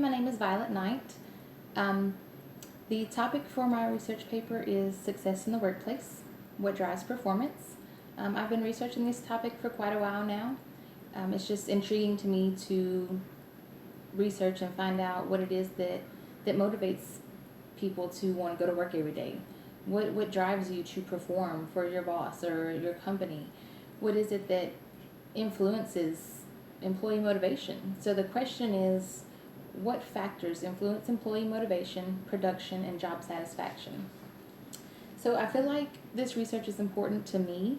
my name is Violet Knight. Um, the topic for my research paper is success in the workplace, what drives performance. I've been researching this topic for quite a while now. It's just intriguing to me to research and find out what it is that motivates people to want to go to work every day. What drives you to perform for your boss or your company? What is it that influences employee motivation? So the question is, what factors influence employee motivation, production, and job satisfaction? So I feel like this research is important to me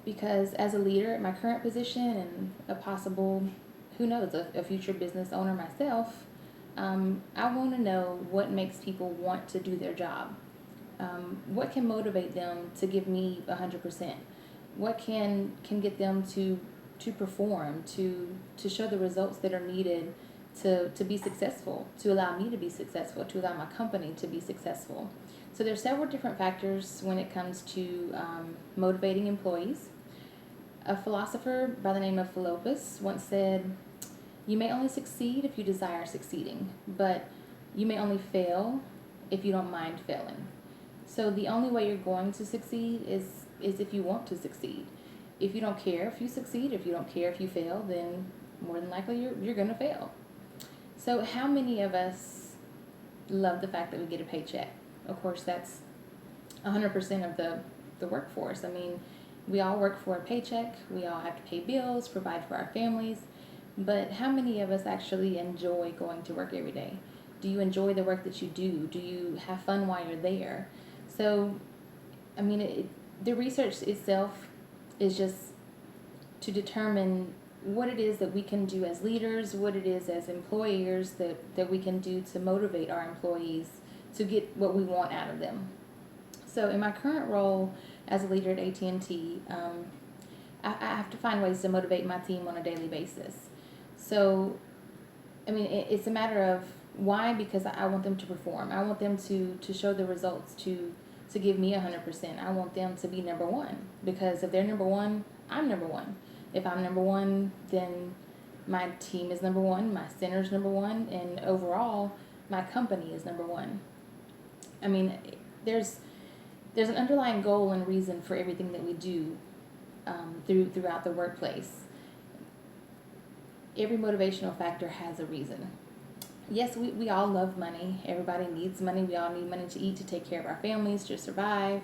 because as a leader at my current position and a possible, who knows, a future business owner myself, I want to know what makes people want to do their job. What can motivate them to give me 100%? What can get them to perform, to show the results that are needed to be successful, to allow me to be successful, to allow my company to be successful. So there's several different factors when it comes to motivating employees. A philosopher by the name of Philopas once said, "You may only succeed if you desire succeeding, but you may only fail if you don't mind failing." So the only way you're going to succeed is if you want to succeed. If you don't care if you succeed, if you don't care if you fail, then more than likely you're going to fail. So how many of us love the fact that we get a paycheck? Of course, that's 100% of the workforce. I mean, we all work for a paycheck. We all have to pay bills, provide for our families. But how many of us actually enjoy going to work every day? Do you enjoy the work that you do? Do you have fun while you're there? So, I mean, the research itself is just to determine what it is that we can do as leaders, what it is as employers that we can do to motivate our employees to get what we want out of them. So in my current role as a leader at AT&T, I have to find ways to motivate my team on a daily basis. So, I mean, it's a matter of why, because I want them to perform. I want them to show the results, to give me 100%. I want them to be number one, because if they're number one, I'm number one. If I'm number one, then my team is number one, my center's number one, and overall, my company is number one. I mean, there's an underlying goal and reason for everything that we do throughout the workplace. Every motivational factor has a reason. Yes, we all love money. Everybody needs money. We all need money to eat, to take care of our families, to survive.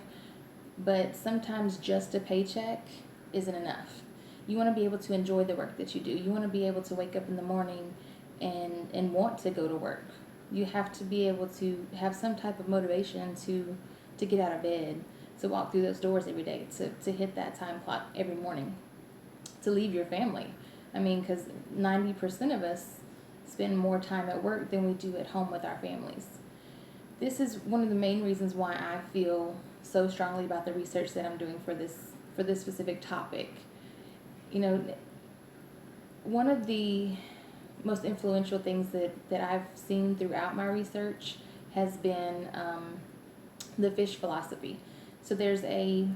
But sometimes just a paycheck isn't enough. You want to be able to enjoy the work that you do. You want to be able to wake up in the morning and want to go to work. You have to be able to have some type of motivation to get out of bed, to walk through those doors every day, to hit that time clock every morning, to leave your family. I mean, because 90% of us spend more time at work than we do at home with our families. This is one of the main reasons why I feel so strongly about the research that I'm doing for this specific topic. You know, one of the most influential things that I've seen throughout my research has been the fish philosophy. So there's a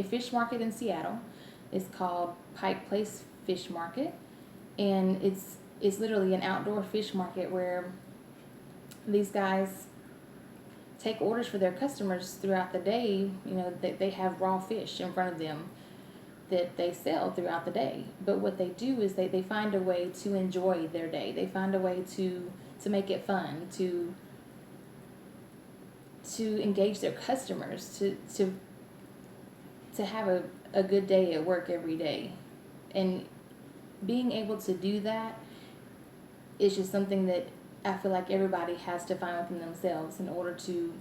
fish market in Seattle. It's called Pike Place Fish Market, and it's literally an outdoor fish market where these guys take orders for their customers throughout the day. You know, they have raw fish in front of them that they sell throughout the day. But what they do is they find a way to enjoy their day. They find a way to make it fun, to engage their customers, to have a good day at work every day. And being able to do that is just something that I feel like everybody has to find within themselves in order to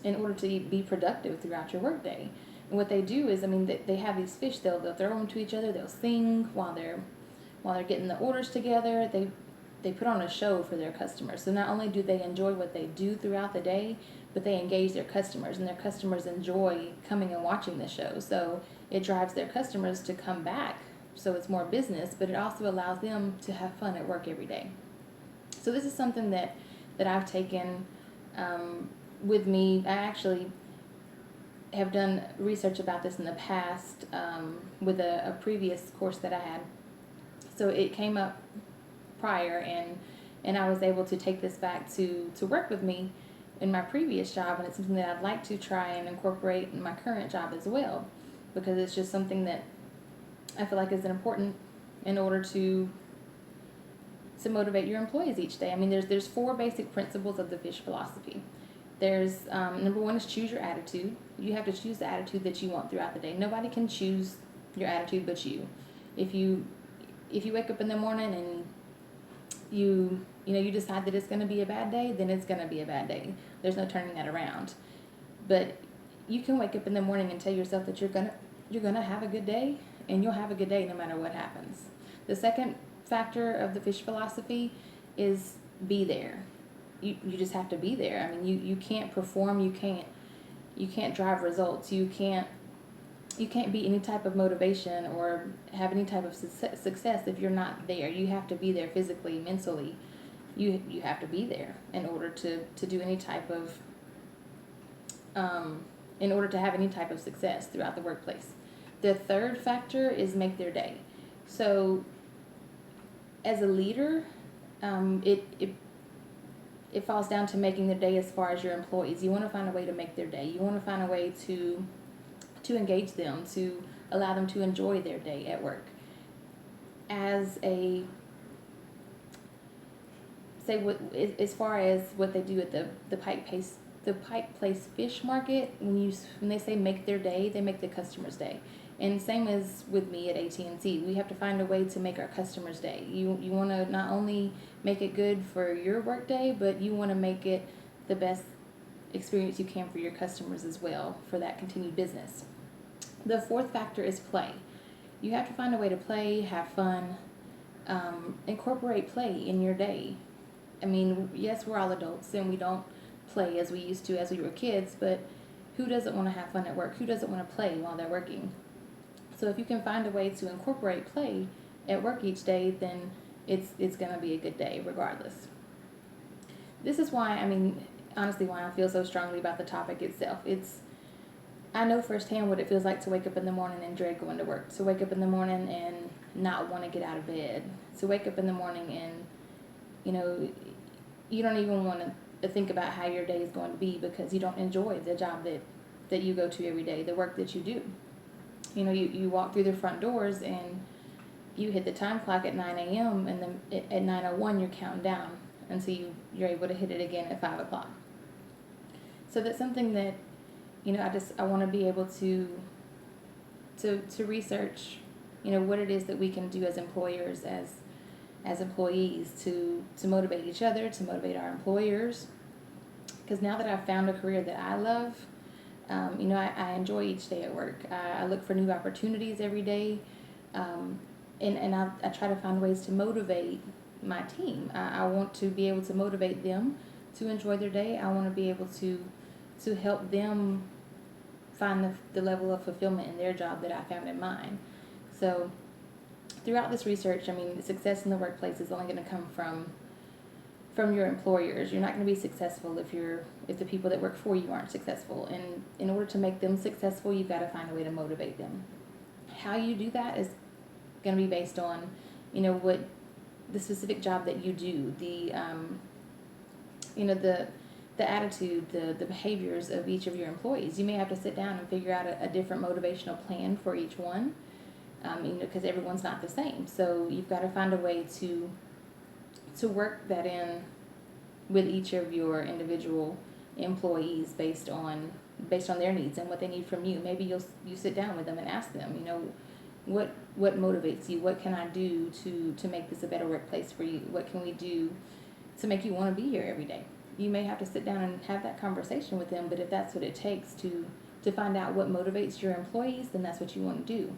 be productive throughout your workday. And what they do is, I mean, they have these fish. They'll throw them to each other. They'll sing while they're getting the orders together. They put on a show for their customers. So not only do they enjoy what they do throughout the day, but they engage their customers, and their customers enjoy coming and watching the show. So it drives their customers to come back. So it's more business, but it also allows them to have fun at work every day. So this is something that I've taken with me. I actually have done research about this in the past with a previous course that I had. So it came up prior, and And I was able to take this back to work with me in my previous job, and it's something that I'd like to try and incorporate in my current job as well, because it's just something that I feel like is important in order to motivate your employees each day. I mean, there's 4 basic principles of the FISH philosophy. There's number 1 is choose your attitude. You have to choose the attitude that you want throughout the day. Nobody can choose your attitude but you. If you wake up in the morning and you decide that it's going to be a bad day, then it's going to be a bad day. There's no turning that around. But you can wake up in the morning and tell yourself that you're gonna have a good day, and you'll have a good day no matter what happens. The second factor of the FISH philosophy is be there. You just have to be there. I mean, you can't perform, you can't drive results, you can't be any type of motivation or have any type of success if you're not there. You have to be there physically, mentally. You have to be there in order to do any type of in order to have any type of success throughout the workplace. The third factor is make their day. So as a leader, it falls down to making their day as far as your employees. You want to find a way to make their day. You want to find a way to engage them, to allow them to enjoy their day at work. As far as what they do at the Pike Place Fish Market, when they say make their day, they make the customer's day. And same as with me at AT&T, we have to find a way to make our customer's day. You want to not only make it good for your work day, but you want to make it the best experience you can for your customers as well, for that continued business. The fourth factor is play. You have to find a way to play, have fun, incorporate play in your day. I mean, yes, we're all adults and we don't play as we used to as we were kids, but who doesn't want to have fun at work? Who doesn't want to play while they're working? So if you can find a way to incorporate play at work each day, then it's going to be a good day regardless. This is why, honestly, why I feel so strongly about the topic itself. I know firsthand what it feels like to wake up in the morning and dread going to work. To wake up in the morning and not want to get out of bed. To wake up in the morning and, you don't even want to think about how your day is going to be because you don't enjoy the job that you go to every day, the work that you do. You walk through the front doors and you hit the time clock at 9 a.m. and then at 9:01 you're counting down until you're able to hit it again at 5 o'clock. So that's something that, I want to be able to research, what it is that we can do as employers, as employees to motivate each other, to motivate our employers. Because now that I've found a career that I love, I enjoy each day at work. I look for new opportunities every day, and I try to find ways to motivate my team. I want to be able to motivate them to enjoy their day. I want to be able to help them find the level of fulfillment in their job that I found in mine. So throughout this research, success in the workplace is only going to come from your employers. You're not going to be successful if the people that work for you aren't successful. And in order to make them successful, you've got to find a way to motivate them. How you do that is going to be based on, what the specific job that you do, the attitude, the behaviors of each of your employees. You may have to sit down and figure out a different motivational plan for each one, because everyone's not the same. So you've got to find a way to work that in with each of your individual employees based on their needs and what they need from you. Maybe you sit down with them and ask them, what motivates you? What can I do to make this a better workplace for you? What can we do to make you want to be here every day? You may have to sit down and have that conversation with them, but if that's what it takes to find out what motivates your employees, then that's what you want to do.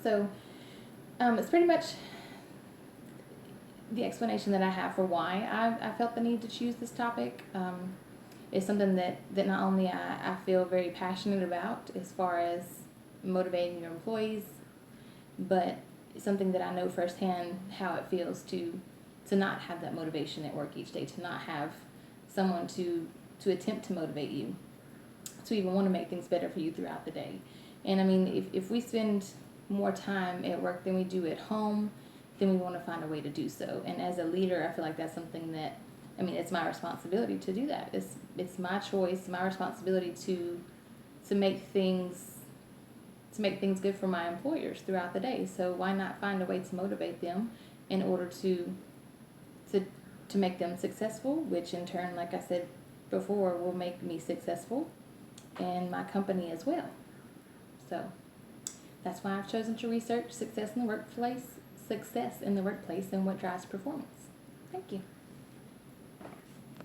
So it's pretty much the explanation that I have for why I felt the need to choose this topic. It's something that not only I feel very passionate about as far as motivating your employees, but it's something that I know firsthand how it feels to not have that motivation at work each day, to not have someone to attempt to motivate you, to even want to make things better for you throughout the day. And if we spend more time at work than we do at home, then we want to find a way to do so. And as a leader, I feel like that's something that, I mean, it's my responsibility to do that. It's my choice, my responsibility to make things good for my employers throughout the day. So why not find a way to motivate them in order to make them successful, which in turn, like I said before, will make me successful and my company as well. So that's why I've chosen to research success in the workplace and what drives performance. Thank you.